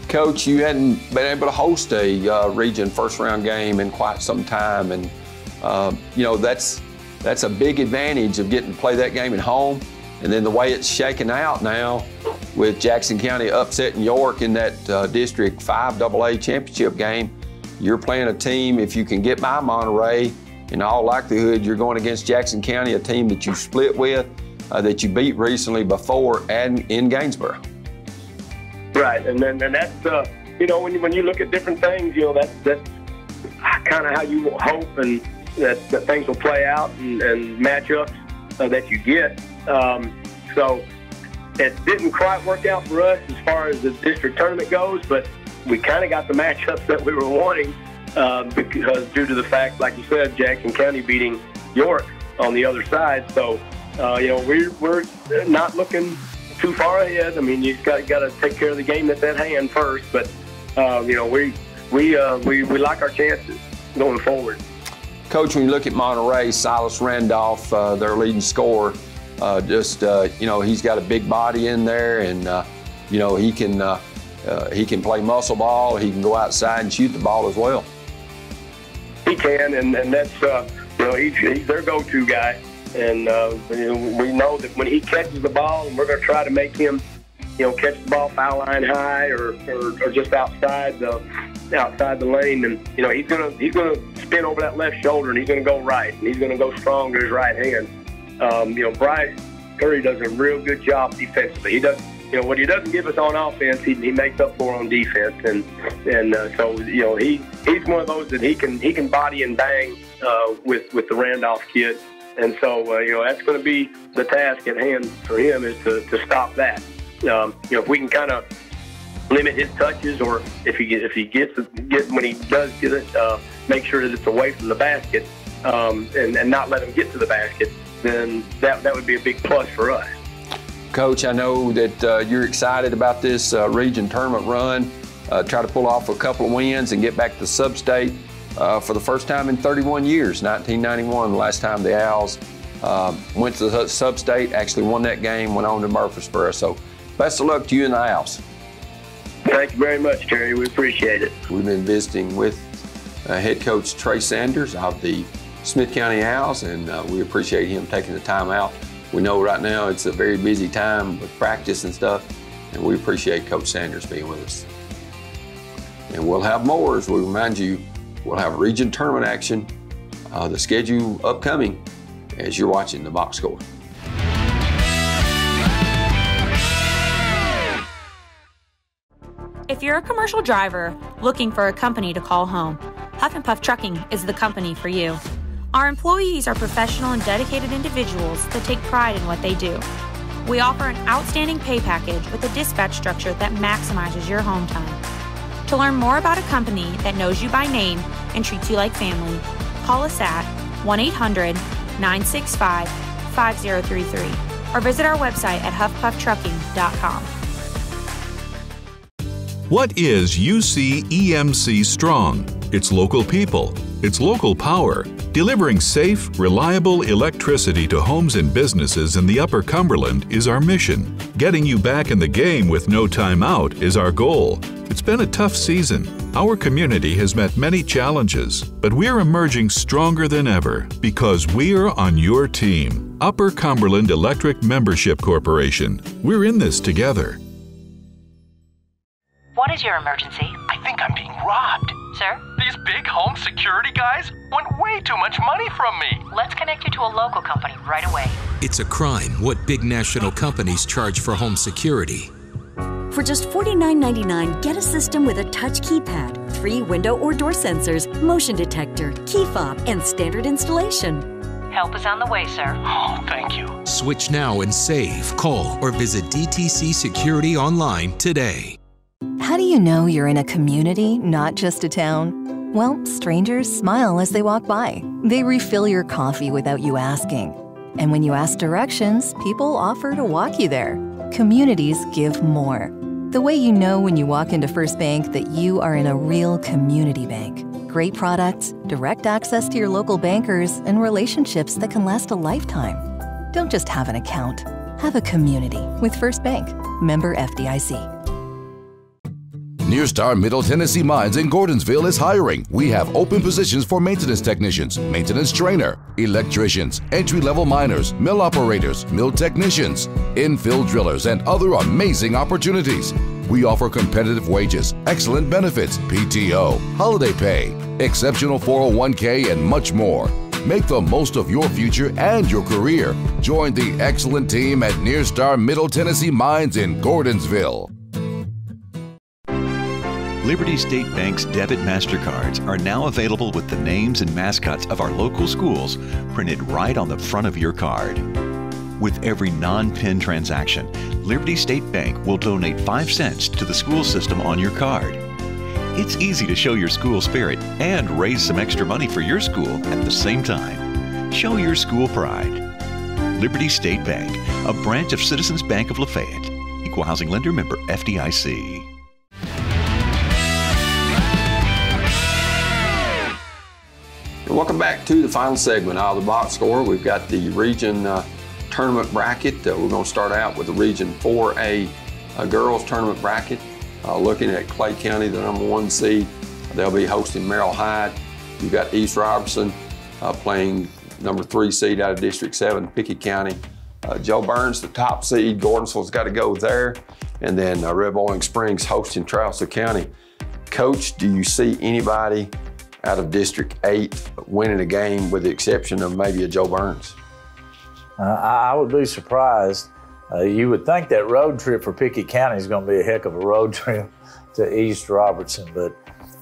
Coach, you hadn't been able to host a region first-round game in quite some time, and that's a big advantage of getting to play that game at home. And then the way it's shaken out now with Jackson County upsetting York in that District 5 AA championship game, you're playing a team, if you can get by Monterey, in all likelihood you're going against Jackson County, a team that you split with, that you beat recently before and in Gainesboro. Right, and that's when you look at different things, that's kind of how you hope and that things will play out and matchups that you get. So it didn't quite work out for us as far as the district tournament goes, but we kind of got the matchups that we were wanting because due to the fact, like you said, Jackson County beating York on the other side. So, we're not looking too far ahead. I mean, you got to take care of the game that's at hand first. But, we like our chances going forward. Coach, when you look at Monterey, Silas Randolph, their leading scorer, he's got a big body in there, and he can play muscle ball. He can go outside and shoot the ball as well. He can, and that's he's their go-to guy. And we know that when he catches the ball, and we're going to try to make him, catch the ball foul line high or just outside the lane, and he's gonna spin over that left shoulder, and he's gonna go right, and he's gonna go strong to his right hand. Bryce Curry does a real good job defensively. He does, what he doesn't give us on offense, he makes up for on defense, and so he's one of those that he can body and bang with the Randolph kid, and so that's going to be the task at hand for him, is to stop that. If we can kind of limit his touches, or if he gets when he does get it, make sure that it's away from the basket, and not let him get to the basket, then that would be a big plus for us. Coach, I know that you're excited about this region tournament run. Try to pull off a couple of wins and get back to sub-state for the first time in 31 years. 1991, the last time the Owls went to the sub-state, actually won that game, went on to Murfreesboro. So best of luck to you and the Owls. Thank you very much, Terry. We appreciate it. We've been visiting with head coach Trey Sanders of the Smith County Owls, and we appreciate him taking the time out. We know right now it's a very busy time with practice and stuff, and we appreciate Coach Sanders being with us. And we'll have more, as we remind you, we'll have region tournament action, the schedule upcoming, as you're watching the box score. If you're a commercial driver looking for a company to call home, Huff and Puff Trucking is the company for you. Our employees are professional and dedicated individuals that take pride in what they do. We offer an outstanding pay package with a dispatch structure that maximizes your home time. To learn more about a company that knows you by name and treats you like family, call us at 1-800-965-5033 or visit our website at huffpufftrucking.com. What is UC EMC Strong? It's local people. It's local power. Delivering safe, reliable electricity to homes and businesses in the Upper Cumberland is our mission. Getting you back in the game with no time out is our goal. It's been a tough season. Our community has met many challenges, but we're emerging stronger than ever because we're on your team. Upper Cumberland Electric Membership Corporation. We're in this together. What is your emergency? I think I'm being robbed. Sir? These big home security guys want way too much money from me. Let's connect you to a local company right away. It's a crime what big national companies charge for home security. For just $49.99, get a system with a touch keypad, 3 window or door sensors, motion detector, key fob, and standard installation. Help is on the way, sir. Oh, thank you. Switch now and save. Call or visit DTC Security online today. How do you know you're in a community, not just a town? Well, strangers smile as they walk by. They refill your coffee without you asking. And when you ask directions, people offer to walk you there. Communities give more. The way you know when you walk into First Bank that you are in a real community bank. Great products, direct access to your local bankers, and relationships that can last a lifetime. Don't just have an account. Have a community with First Bank. Member FDIC. Nearstar Middle Tennessee Mines in Gordonsville is hiring. We have open positions for maintenance technicians, maintenance trainer, electricians, entry-level miners, mill operators, mill technicians, infill drillers, and other amazing opportunities. We offer competitive wages, excellent benefits, PTO, holiday pay, exceptional 401k, and much more. Make the most of your future and your career. Join the excellent team at Nearstar Middle Tennessee Mines in Gordonsville. Liberty State Bank's debit MasterCards are now available with the names and mascots of our local schools printed right on the front of your card. With every non-PIN transaction, Liberty State Bank will donate 5 cents to the school system on your card. It's easy to show your school spirit and raise some extra money for your school at the same time. Show your school pride. Liberty State Bank, a branch of Citizens Bank of Lafayette. Equal housing lender, member FDIC. Welcome back to the final segment of the box score. We've got the region tournament bracket. We're going to start out with the Region 4A girls tournament bracket. Looking at Clay County, the #1 seed. They'll be hosting Merrill Hyde. You've got East Robertson playing #3 seed out of District 7, Pickett County. Joe Burns, the top seed. Gordonsville's got to go there. And then Red Boiling Springs hosting Trouser County. Coach, do you see anybody out of District 8 winning a game with the exception of maybe a Joe Burns? I would be surprised. You would think that road trip for Pickett County is going to be a heck of a road trip to East Robertson, but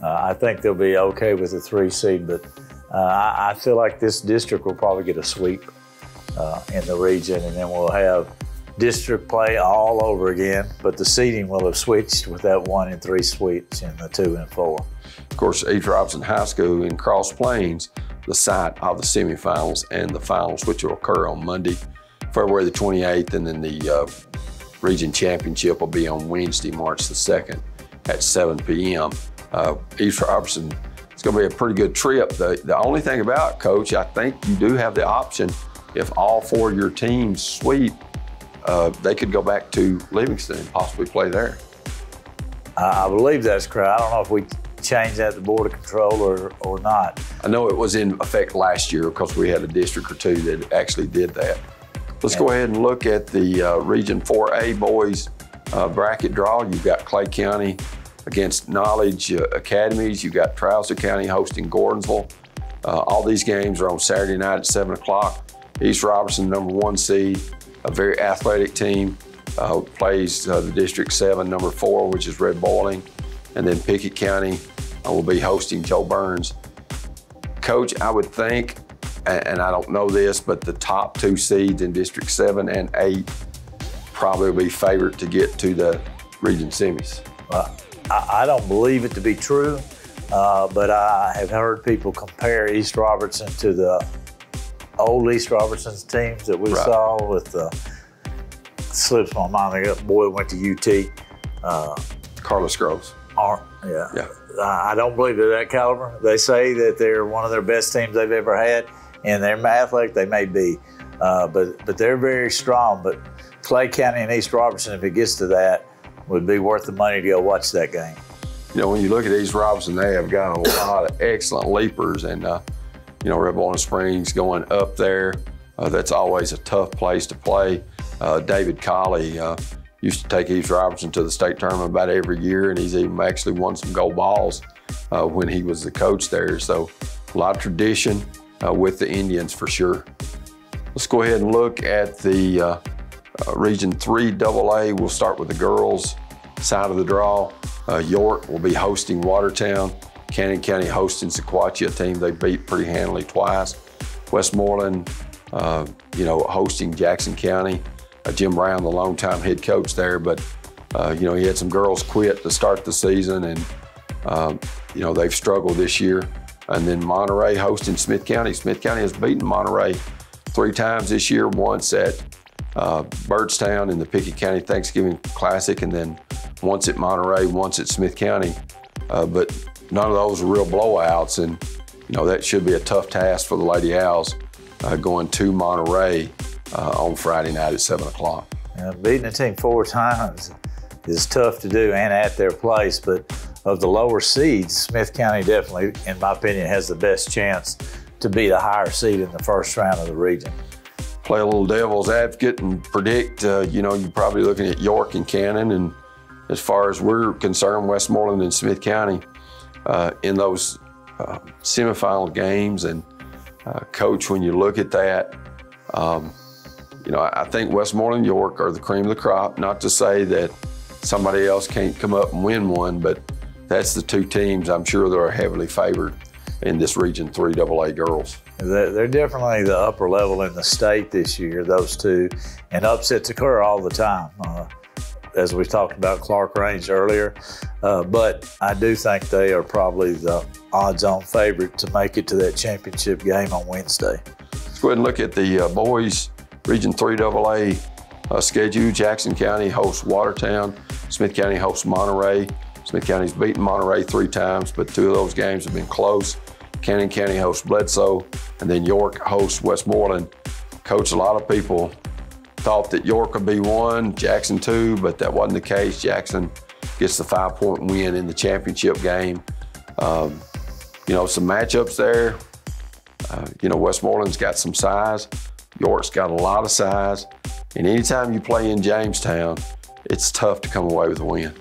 I think they'll be okay with the 3 seed. But I feel like this district will probably get a sweep in the region, and then we'll have district play all over again, but the seeding will have switched with that 1 and 3 sweeps in the 2 and 4. Of course, East Robertson High School in Cross Plains, the site of the semifinals and the finals, which will occur on Monday, February the 28th, and then the region championship will be on Wednesday, March the 2nd at 7 p.m. East Robertson, it's going to be a pretty good trip. The only thing about it, Coach, I think you do have the option, if all 4 of your teams sweep, they could go back to Livingston and possibly play there. I believe that's correct. I don't know if we changed that to Board of Control or not. I know it was in effect last year because we had a district or 2 that actually did that. Let's go ahead and look at the Region 4A boys bracket draw. You've got Clay County against Knowledge Academies. You've got Trouser County hosting Gordonsville. All these games are on Saturday night at 7 o'clock. East Robertson, #1 seed, a very athletic team, plays the District 7, #4, which is Red Boiling. And then Pickett County will be hosting Joe Burns. Coach, I would think, and I don't know this, but the top 2 seeds in District 7 and 8 probably will be favored to get to the region semis. I don't believe it to be true, but I have heard people compare East Robertson to the old East Robertson's teams that we saw with slips my mind. The boy went to UT. Carlos Groves. Yeah. I don't believe they're that caliber. They say that they're one of their best teams they've ever had, and they're athletic. They may be, but they're very strong. But Clay County and East Robertson, if it gets to that, would be worth the money to go watch that game. You know, when you look at East Robertson, they have got a lot of excellent leapers, and you know, Red Boiling Springs going up there. That's always a tough place to play. David Colley used to take East Robertson to the state tournament about every year, and he's even actually won some gold balls when he was the coach there. So a lot of tradition with the Indians for sure. Let's go ahead and look at the Region 3 AA. We'll start with the girls side of the draw. York will be hosting Watertown. Cannon County hosting Sequatchie, a team they beat pretty handily twice. Westmoreland, you know, hosting Jackson County. Jim Brown, the longtime head coach there, but you know, he had some girls quit to start the season, and you know, they've struggled this year. And then Monterey hosting Smith County. Smith County has beaten Monterey 3 times this year, once at Byrdstown in the Pickett County Thanksgiving Classic, and then once at Monterey, once at Smith County. But none of those are real blowouts, and you know, that should be a tough task for the Lady Owls going to Monterey on Friday night at 7 o'clock. Beating a team 4 times is tough to do and at their place, but of the lower seeds, Smith County definitely, in my opinion, has the best chance to be the higher seed in the first round of the region. Play a little devil's advocate and predict, you know, you're probably looking at York and Cannon, and as far as we're concerned, Westmoreland and Smith County in those semifinal games. And Coach, when you look at that, you know, I think Westmoreland and York are the cream of the crop. Not to say that somebody else can't come up and win one, but that's the 2 teams I'm sure that are heavily favored in this Region 3 AA girls. They're definitely the upper level in the state this year, those 2, and upsets occur all the time, as we talked about Clark Range earlier. But I do think they are probably the odds-on favorite to make it to that championship game on Wednesday. Let's go ahead and look at the boys Region 3 AA schedule. Jackson County hosts Watertown. Smith County hosts Monterey. Smith County's beaten Monterey 3 times, but 2 of those games have been close. Cannon County hosts Bledsoe, and then York hosts Westmoreland. Coach, a lot of people thought that York would be 1, Jackson 2, but that wasn't the case. Jackson gets the 5-point win in the championship game. You know, some matchups there. You know, Westmoreland's got some size. York's got a lot of size. And anytime you play in Jamestown, it's tough to come away with a win.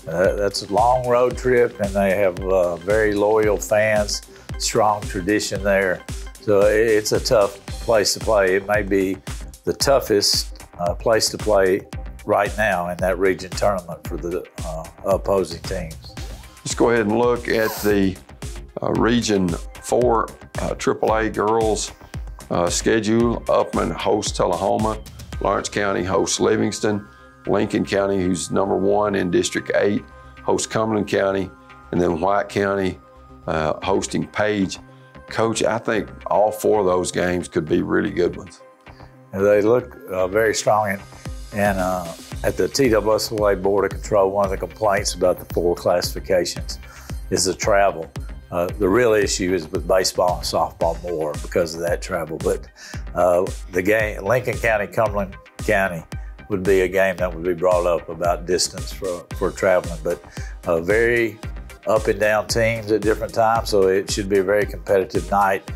That's a long road trip, and they have very loyal fans, strong tradition there. So it's a tough place to play. It may be the toughest place to play right now in that region tournament for the opposing teams. Let's go ahead and look at the Region 4 AAA girls schedule. Upman hosts Tullahoma. Lawrence County hosts Livingston. Lincoln County, who's number 1 in District 8, hosts Cumberland County. And then White County hosting Page. Coach, I think all 4 of those games could be really good ones. And they look very strong. And at the TWSLA Board of Control, one of the complaints about the 4 classifications is the travel. The real issue is with baseball and softball more because of that travel. But the game, Lincoln County, Cumberland County, would be a game that would be brought up about distance for traveling. But very up and down teams at different times, so it should be a very competitive night,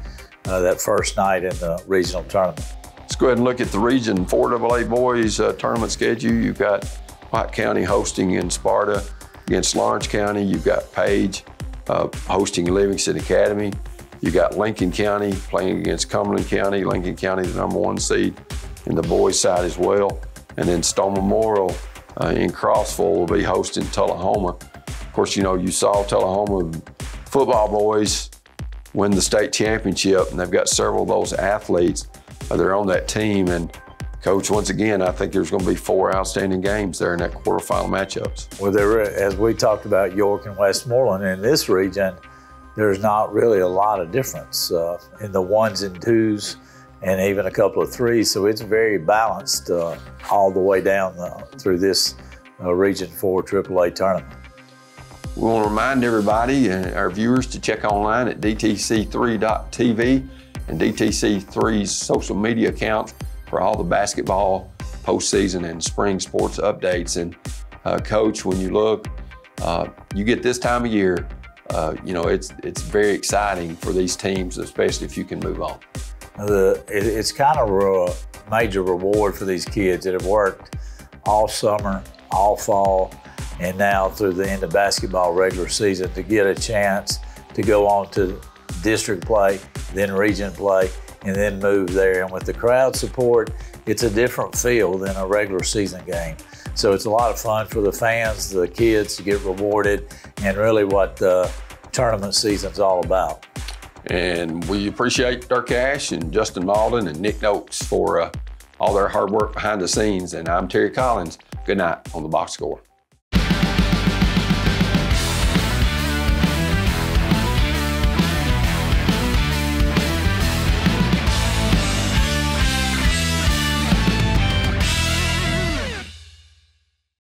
that first night in the regional tournament. Let's go ahead and look at the Region 4 AA boys tournament schedule. You've got White County hosting in Sparta against Lawrence County. You've got Page hosting Livingston Academy. You've got Lincoln County playing against Cumberland County. Lincoln County, the number 1 seed in the boys side as well. And then Stone Memorial in Crossville will be hosting Tullahoma. Of course, you know, you saw Tullahoma football boys win the state championship, and they've got several of those athletes. They're on that team. And Coach, once again, I think there's going to be 4 outstanding games there in that quarterfinal matchups. Well, as we talked about York and Westmoreland, in this region, there's not really a lot of difference in the 1s and 2s and even a couple of 3s. So it's very balanced all the way down through this Region 4 AAA tournament. We want to remind everybody and our viewers to check online at DTC3.tv and DTC3's social media accounts for all the basketball postseason and spring sports updates. And Coach, when you look, you get this time of year, you know, it's very exciting for these teams, especially if you can move on. It's kind of a major reward for these kids that have worked all summer, all fall, and now through the end of basketball regular season to get a chance to go on to district play, then region play, and then move there. And with the crowd support, it's a different feel than a regular season game. So it's a lot of fun for the fans, the kids to get rewarded, and really what the tournament season's all about. And we appreciate Dirk Ash and Justin Malden and Nick Noakes for all their hard work behind the scenes. And I'm Terry Collins. Good night on the Box Score.